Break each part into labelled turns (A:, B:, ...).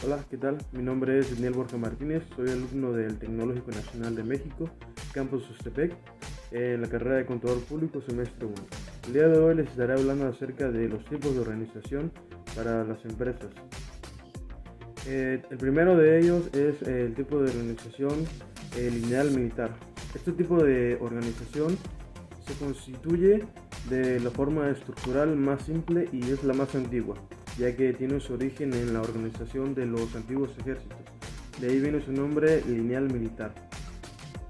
A: Hola, ¿qué tal? Mi nombre es Daniel Borja Martínez, soy alumno del Tecnológico Nacional de México, Campus Ustepec, en la carrera de Contador Público, semestre 1. El día de hoy les estaré hablando acerca de los tipos de organización para las empresas. El primero de ellos es el tipo de organización lineal militar. Este tipo de organización se constituye de la forma estructural más simple y es la más antigua, ya que tiene su origen en la organización de los antiguos ejércitos. De ahí viene su nombre, lineal militar.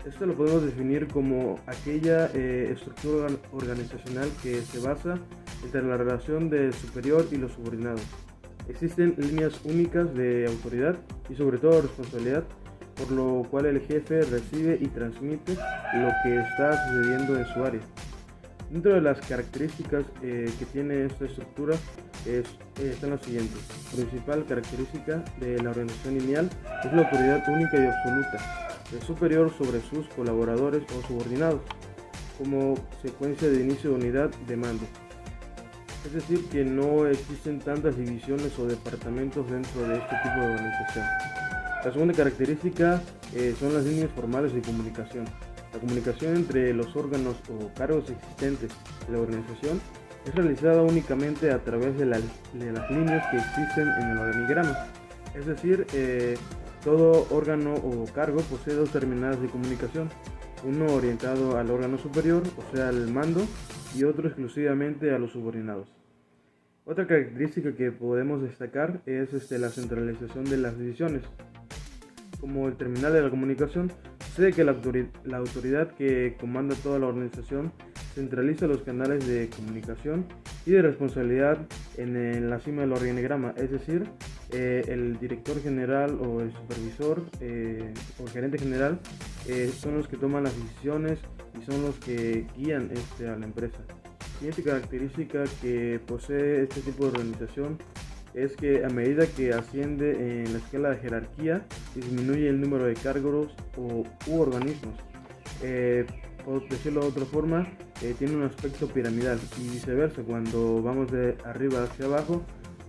A: Esto lo podemos definir como aquella estructura organizacional que se basa entre la relación del superior y los subordinados. Existen líneas únicas de autoridad y sobre todo responsabilidad, por lo cual el jefe recibe y transmite lo que está sucediendo en su área. Dentro de las características que tiene esta estructura están las siguientes. La principal característica de la organización lineal es la autoridad única y absoluta, es superior sobre sus colaboradores o subordinados, como secuencia de inicio de unidad de mando. Es decir, que no existen tantas divisiones o departamentos dentro de este tipo de organización. La segunda característica son las líneas formales de comunicación. La comunicación entre los órganos o cargos existentes de la organización es realizada únicamente a través de las líneas que existen en el organigrama. Es decir, todo órgano o cargo posee dos terminales de comunicación, uno orientado al órgano superior, o sea, al mando, y otro exclusivamente a los subordinados. Otra característica que podemos destacar es la centralización de las decisiones. Como el terminal de la comunicación, sucede que la autoridad que comanda toda la organización centraliza los canales de comunicación y de responsabilidad en la cima del organigrama, es decir, el director general o el supervisor o el gerente general son los que toman las decisiones y son los que guían a la empresa. Siguiente característica que posee este tipo de organización es que a medida que asciende en la escala de jerarquía, disminuye el número de cargos u organismos. Por decirlo de otra forma, tiene un aspecto piramidal y viceversa. Cuando vamos de arriba hacia abajo,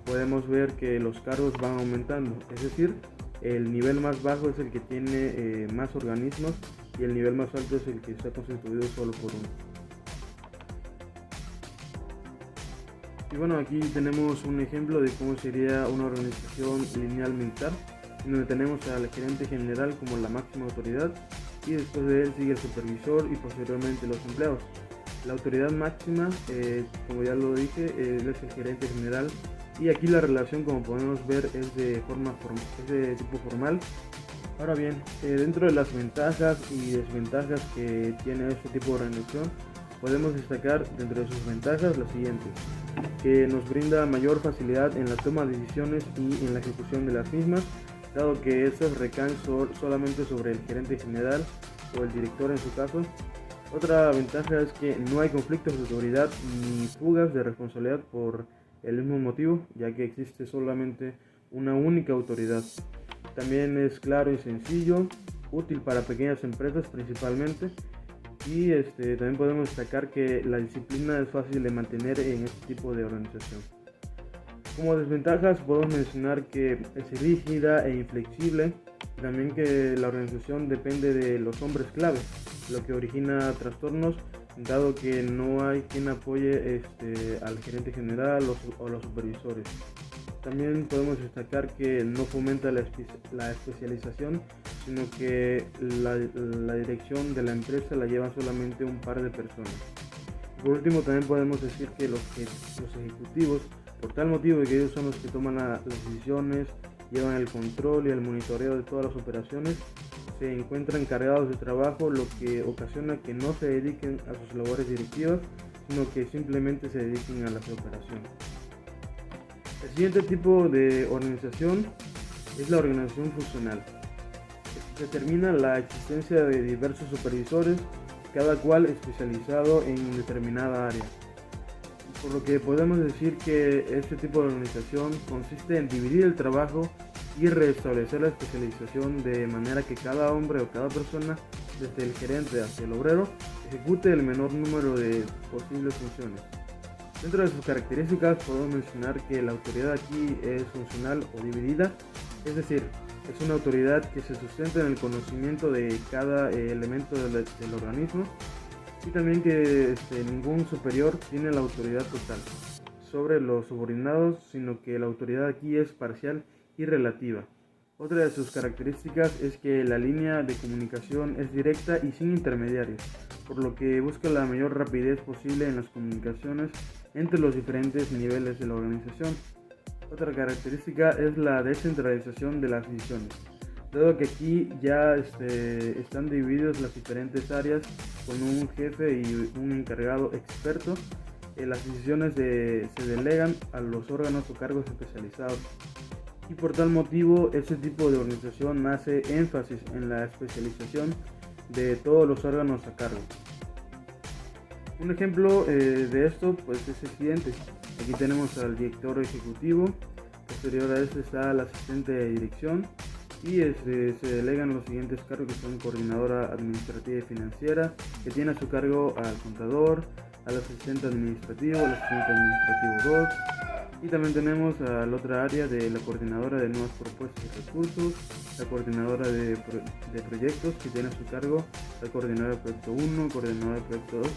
A: podemos ver que los cargos van aumentando. Es decir, el nivel más bajo es el que tiene más organismos y el nivel más alto es el que está constituido solo por uno. Y bueno, aquí tenemos un ejemplo de cómo sería una organización lineal militar, en donde tenemos al gerente general como la máxima autoridad y después de él sigue el supervisor y posteriormente los empleados. La autoridad máxima, como ya lo dije, es el gerente general y aquí la relación, como podemos ver, es de tipo formal. Ahora bien, dentro de las ventajas y desventajas que tiene este tipo de organización, podemos destacar dentro de sus ventajas las siguientes: que nos brinda mayor facilidad en la toma de decisiones y en la ejecución de las mismas, dado que estas recaen solamente sobre el gerente general o el director en su caso. Otra ventaja es que no hay conflictos de autoridad ni fugas de responsabilidad por el mismo motivo, ya que existe solamente una única autoridad. También es claro y sencillo, útil para pequeñas empresas principalmente. Y también podemos destacar que la disciplina es fácil de mantener en este tipo de organización. Como desventajas podemos mencionar que es rígida e inflexible, también que la organización depende de los hombres clave, lo que origina trastornos, dado que no hay quien apoye al gerente general o los supervisores. También podemos destacar que no fomenta la especialización, sino que la dirección de la empresa la llevan solamente un par de personas. Por último, también podemos decir que los ejecutivos, por tal motivo de que ellos son los que toman las decisiones, llevan el control y el monitoreo de todas las operaciones, se encuentran cargados de trabajo, lo que ocasiona que no se dediquen a sus labores directivas, sino que simplemente se dediquen a las operaciones. El siguiente tipo de organización es la organización funcional. Determina la existencia de diversos supervisores, cada cual especializado en determinada área. Por lo que podemos decir que este tipo de organización consiste en dividir el trabajo y restablecer la especialización de manera que cada hombre o cada persona, desde el gerente hasta el obrero, ejecute el menor número de posibles funciones. Dentro de sus características podemos mencionar que la autoridad aquí es funcional o dividida, Es decir, es una autoridad que se sustenta en el conocimiento de cada elemento del organismo, y también que ningún superior tiene la autoridad total sobre los subordinados, sino que la autoridad aquí es parcial y relativa. Otra de sus características es que la línea de comunicación es directa y sin intermediarios, por lo que busca la mayor rapidez posible en las comunicaciones entre los diferentes niveles de la organización. Otra característica es la descentralización de las decisiones, dado que aquí ya están divididas las diferentes áreas con un jefe y un encargado experto. Las decisiones se delegan a los órganos o cargos especializados, y por tal motivo este tipo de organización hace énfasis en la especialización de todos los órganos a cargo. Un ejemplo de esto pues es el siguiente. Aquí tenemos al director ejecutivo, posterior a este está el asistente de dirección, y se delegan los siguientes cargos, que son coordinadora administrativa y financiera, que tiene a su cargo al contador, al asistente administrativo, al asistente administrativo 2, y también tenemos a la otra área de la coordinadora de nuevas propuestas y recursos, la coordinadora de proyectos, que tiene a su cargo la coordinadora de proyecto 1, coordinadora de proyecto 2,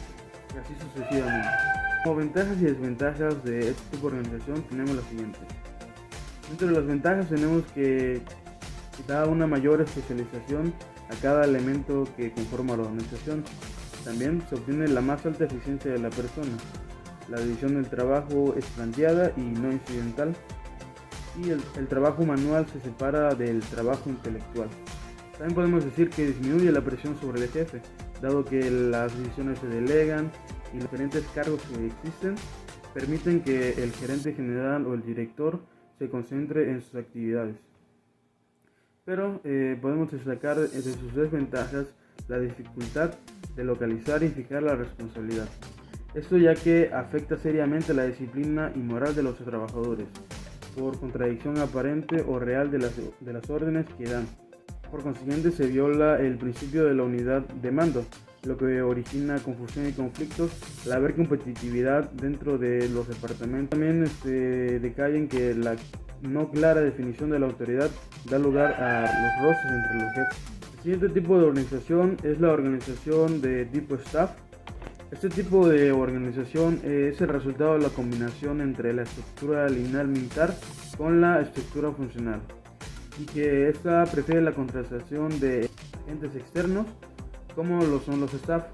A: y así sucesivamente. Como ventajas y desventajas de este tipo de organización tenemos las siguientes. Entre las ventajas tenemos que da una mayor especialización a cada elemento que conforma la organización. También se obtiene la más alta eficiencia de la persona. La división del trabajo es planteada y no incidental, y el trabajo manual se separa del trabajo intelectual. También podemos decir que disminuye la presión sobre el jefe, dado que las decisiones se delegan y los diferentes cargos que existen permiten que el gerente general o el director se concentre en sus actividades. Pero podemos destacar de sus desventajas la dificultad de localizar y fijar la responsabilidad. Esto ya que afecta seriamente la disciplina y moral de los trabajadores, por contradicción aparente o real de las órdenes que dan. Por consiguiente, se viola el principio de la unidad de mando, lo que origina confusión y conflictos al haber competitividad dentro de los departamentos. También decae en que la no clara definición de la autoridad da lugar a los roces entre los jefes. El siguiente tipo de organización es la organización de tipo staff. Este tipo de organización es el resultado de la combinación entre la estructura lineal militar con la estructura funcional, y que esta prefiere la contratación de agentes externos como lo son los staff,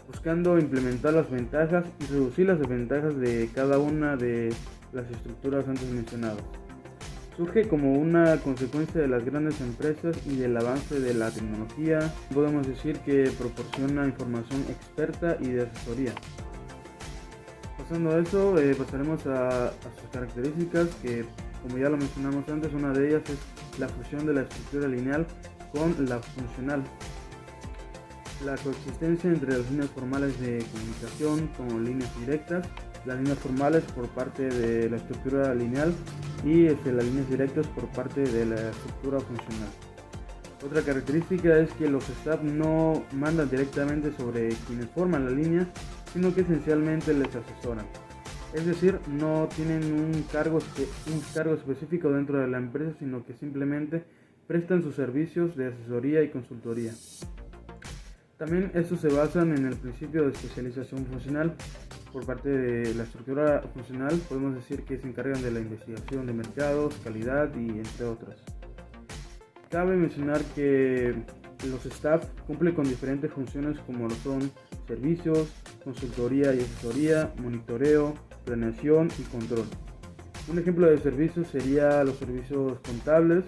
A: buscando implementar las ventajas y reducir las desventajas de cada una de las estructuras antes mencionadas. Surge como una consecuencia de las grandes empresas y del avance de la tecnología. Podemos decir que proporciona información experta y de asesoría. Pasando a eso, pasaremos a sus características, que como ya lo mencionamos antes, una de ellas es la fusión de la estructura lineal con la funcional. La coexistencia entre las líneas formales de comunicación como líneas directas, las líneas formales por parte de la estructura lineal y las líneas directas por parte de la estructura funcional. Otra característica es que los staff no mandan directamente sobre quienes forman la línea, sino que esencialmente les asesoran. Es decir, no tienen un cargo específico dentro de la empresa, sino que simplemente prestan sus servicios de asesoría y consultoría. También estos se basan en el principio de especialización funcional. Por parte de la estructura funcional podemos decir que se encargan de la investigación de mercados, calidad y entre otras. Cabe mencionar que los staff cumplen con diferentes funciones como lo son servicios, consultoría y asesoría, monitoreo, planeación y control. Un ejemplo de servicios sería los servicios contables.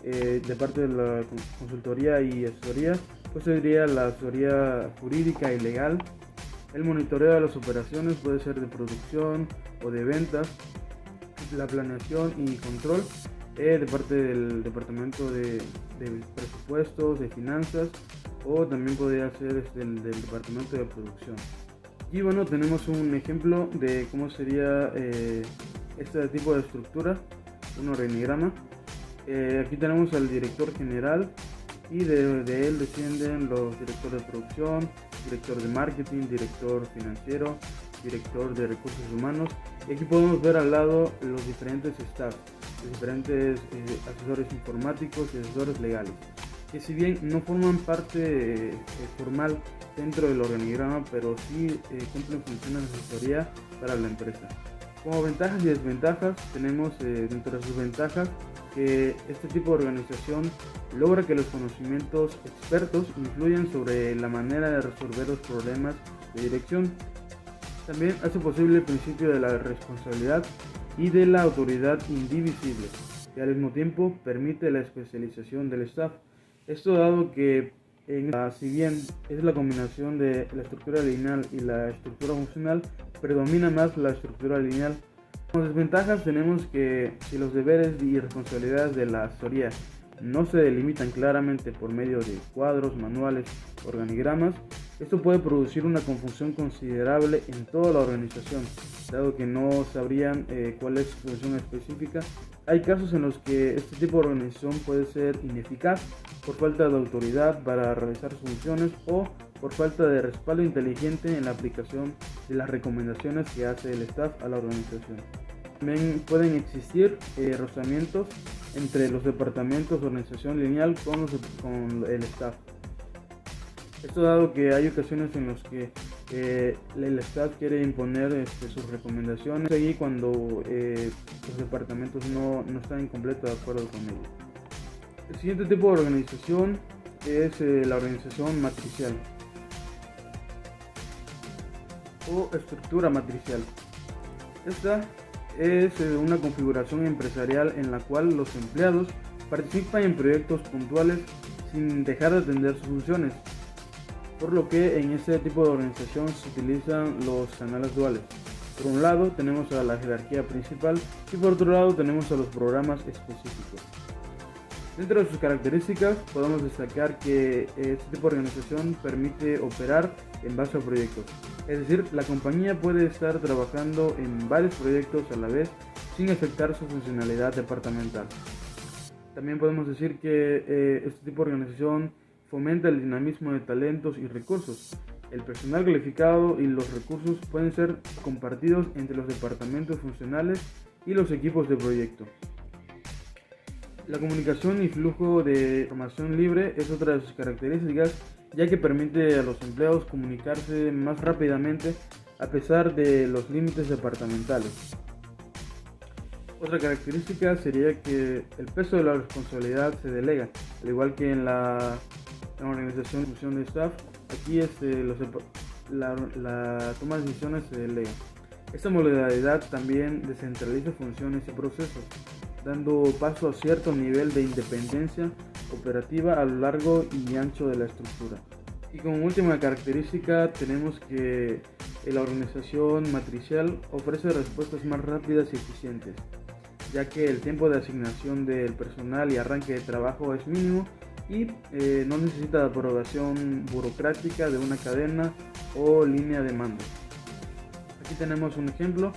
A: De parte de la consultoría y asesoría, pues sería la asesoría jurídica y legal. El monitoreo de las operaciones puede ser de producción o de ventas. La planeación y control de parte del departamento de presupuestos, de finanzas, o también podría ser del departamento de producción. Y bueno, tenemos un ejemplo de cómo sería este tipo de estructura, un organigrama. Aquí tenemos al director general, y de él descienden los directores de producción, director de marketing, director financiero, director de recursos humanos, y aquí podemos ver al lado los diferentes staff. diferentes asesores informáticos y asesores legales, que si bien no forman parte formal dentro del organigrama, pero sí cumplen funciones de asesoría para la empresa. Como ventajas y desventajas, tenemos dentro de sus ventajas que este tipo de organización logra que los conocimientos expertos influyan sobre la manera de resolver los problemas de dirección. También hace posible el principio de la responsabilidad y de la autoridad indivisible, y al mismo tiempo permite la especialización del staff. Esto dado que si bien es la combinación de la estructura lineal y la estructura funcional, predomina más la estructura lineal. Como desventajas tenemos que si los deberes y responsabilidades de la asesoría no se delimitan claramente por medio de cuadros, manuales, organigramas, esto puede producir una confusión considerable en toda la organización, dado que no sabrían cuál es su función específica. Hay casos en los que este tipo de organización puede ser ineficaz por falta de autoridad para realizar sus funciones o por falta de respaldo inteligente en la aplicación de las recomendaciones que hace el staff a la organización. También pueden existir rozamientos entre los departamentos de organización lineal con el staff. Esto dado que hay ocasiones en las que el staff quiere imponer sus recomendaciones y cuando los departamentos no están en completo de acuerdo con ello. El siguiente tipo de organización es la organización matricial o estructura matricial. Esta es una configuración empresarial en la cual los empleados participan en proyectos puntuales sin dejar de atender sus funciones, por lo que en este tipo de organización se utilizan los canales duales. Por un lado tenemos a la jerarquía principal y por otro lado tenemos a los programas específicos. Dentro de sus características podemos destacar que este tipo de organización permite operar en base a proyectos, es decir, la compañía puede estar trabajando en varios proyectos a la vez sin afectar su funcionalidad departamental. También podemos decir que este tipo de organización fomenta el dinamismo de talentos y recursos. El personal calificado y los recursos pueden ser compartidos entre los departamentos funcionales y los equipos de proyecto. La comunicación y flujo de información libre es otra de sus características, ya que permite a los empleados comunicarse más rápidamente a pesar de los límites departamentales. Otra característica sería que el peso de la responsabilidad se delega, al igual que en la organización y función de staff. Aquí la toma de decisiones se delega. Esta modalidad también descentraliza funciones y procesos, dando paso a cierto nivel de independencia operativa a lo largo y ancho de la estructura. Y como última característica tenemos que la organización matricial ofrece respuestas más rápidas y eficientes, ya que el tiempo de asignación del personal y arranque de trabajo es mínimo y no necesita la aprobación burocrática de una cadena o línea de mando. Aquí tenemos un ejemplo,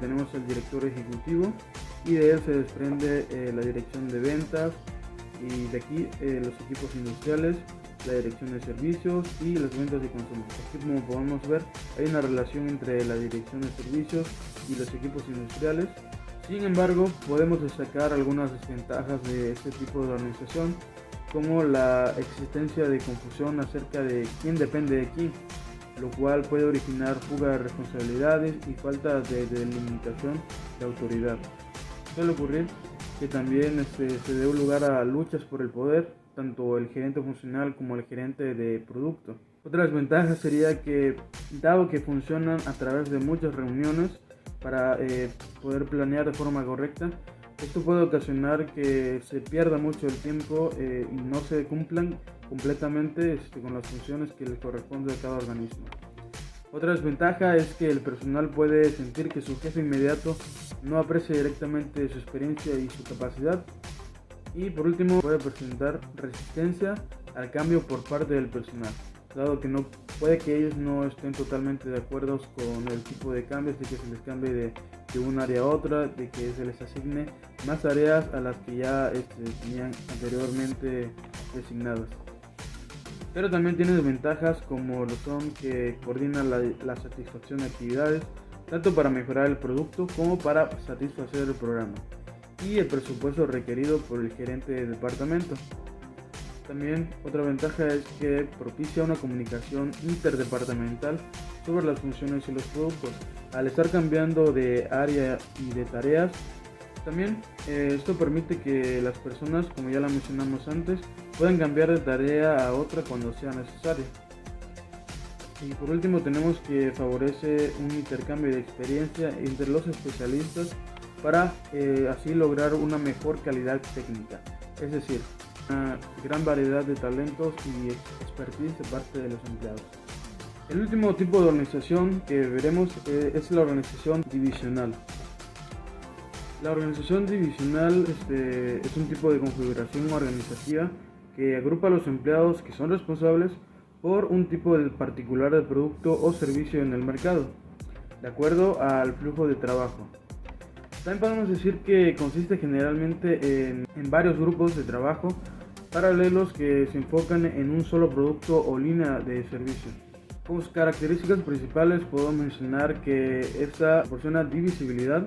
A: tenemos el director ejecutivo y de él se desprende la dirección de ventas y de aquí los equipos industriales, la dirección de servicios y las ventas de consumo. Aquí, como podemos ver, hay una relación entre la dirección de servicios y los equipos industriales. Sin embargo, podemos destacar algunas desventajas de este tipo de organización, como la existencia de confusión acerca de quién depende de quién, lo cual puede originar fuga de responsabilidades y falta de delimitación de autoridad. Suele ocurrir que también se dé lugar a luchas por el poder, tanto el gerente funcional como el gerente de producto. Otra desventaja sería que, dado que funcionan a través de muchas reuniones para poder planear de forma correcta, esto puede ocasionar que se pierda mucho el tiempo y no se cumplan completamente con las funciones que les corresponde a cada organismo. Otra desventaja es que el personal puede sentir que su jefe inmediato no aprecia directamente su experiencia y su capacidad. Y por último, puede presentar resistencia al cambio por parte del personal, dado que puede que ellos no estén totalmente de acuerdo con el tipo de cambios, de que se les cambie de un área a otra, de que se les asigne más tareas a las que ya tenían anteriormente designadas. Pero también tiene desventajas como lo son que coordina la satisfacción de actividades, tanto para mejorar el producto como para satisfacer el programa. y el presupuesto requerido por el gerente de departamento. También otra ventaja es que propicia una comunicación interdepartamental sobre las funciones y los productos. Al estar cambiando de área y de tareas, también esto permite que las personas, como ya la mencionamos antes, puedan cambiar de tarea a otra cuando sea necesario. Y por último tenemos que favorece un intercambio de experiencia entre los especialistas para así lograr una mejor calidad técnica, es decir, una gran variedad de talentos y expertise de parte de los empleados. El último tipo de organización que veremos es la organización divisional. La organización divisional es un tipo de configuración organizativa que agrupa a los empleados que son responsables por un tipo de particular de producto o servicio en el mercado, de acuerdo al flujo de trabajo. También podemos decir que consiste generalmente en varios grupos de trabajo paralelos que se enfocan en un solo producto o línea de servicio. Como características principales podemos mencionar que esta proporciona divisibilidad,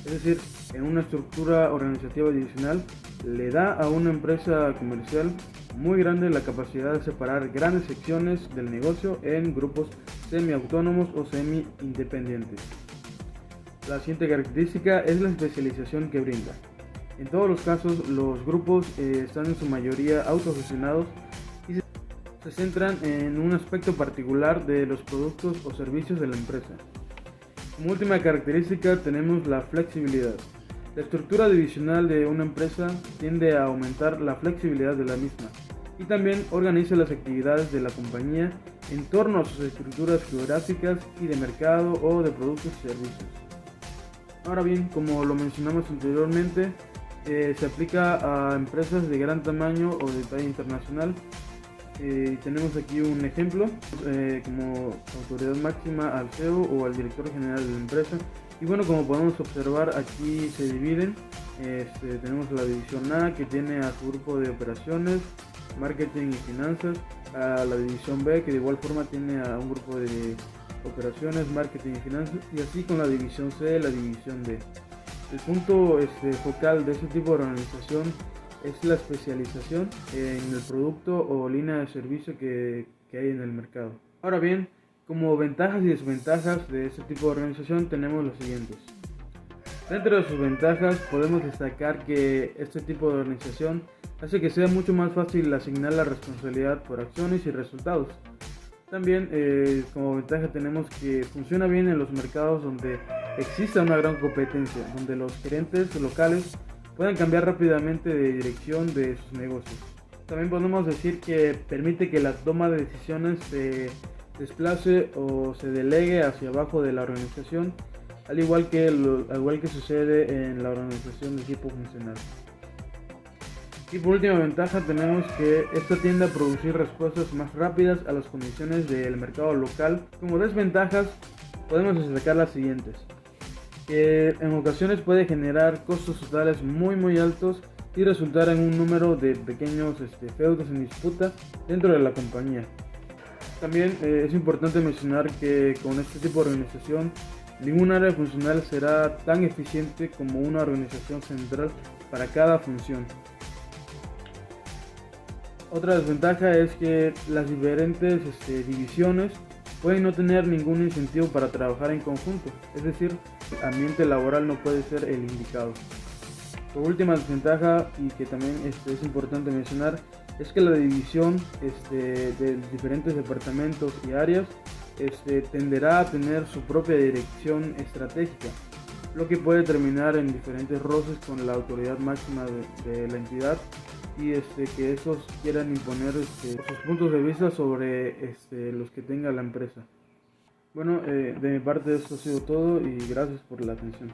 A: es decir, en una estructura organizativa divisional le da a una empresa comercial muy grande la capacidad de separar grandes secciones del negocio en grupos semi-autónomos o semi-independientes. La siguiente característica es la especialización que brinda. En todos los casos, los grupos están en su mayoría autogestionados y se centran en un aspecto particular de los productos o servicios de la empresa. Como última característica tenemos la flexibilidad. La estructura divisional de una empresa tiende a aumentar la flexibilidad de la misma y también organiza las actividades de la compañía en torno a sus estructuras geográficas y de mercado o de productos y servicios. Ahora bien, como lo mencionamos anteriormente, se aplica a empresas de gran tamaño o de talla internacional. Tenemos aquí un ejemplo, como autoridad máxima al CEO o al director general de la empresa. Y bueno, como podemos observar, aquí se dividen. Tenemos la división A, que tiene a su grupo de operaciones, marketing y finanzas, a la división B, que de igual forma tiene a un grupo de operaciones, marketing y finanzas, y así con la división C, la división D. El punto focal de este tipo de organización es la especialización en el producto o línea de servicio que hay en el mercado. Ahora bien, como ventajas y desventajas de este tipo de organización tenemos los siguientes. Dentro de sus ventajas podemos destacar que este tipo de organización hace que sea mucho más fácil asignar la responsabilidad por acciones y resultados. También como ventaja tenemos que funciona bien en los mercados donde exista una gran competencia, donde los gerentes locales puedan cambiar rápidamente de dirección de sus negocios. También podemos decir que permite que la toma de decisiones se desplace o se delegue hacia abajo de la organización, al igual que sucede en la organización de tipo funcional. Y por última ventaja tenemos que esta tiende a producir respuestas más rápidas a las condiciones del mercado local. Como desventajas podemos destacar las siguientes: que en ocasiones puede generar costos totales muy altos y resultar en un número de pequeños feudos en disputa dentro de la compañía. También es importante mencionar que con este tipo de organización ningún área funcional será tan eficiente como una organización central para cada función. Otra desventaja es que las diferentes divisiones pueden no tener ningún incentivo para trabajar en conjunto, es decir, el ambiente laboral no puede ser el indicado. Por última desventaja, y que también es importante mencionar, es que la división de diferentes departamentos y áreas tenderá a tener su propia dirección estratégica, lo que puede terminar en diferentes roces con la autoridad máxima de la entidad y que estos quieran imponer sus puntos de vista sobre los que tenga la empresa. Bueno, de mi parte esto ha sido todo y gracias por la atención.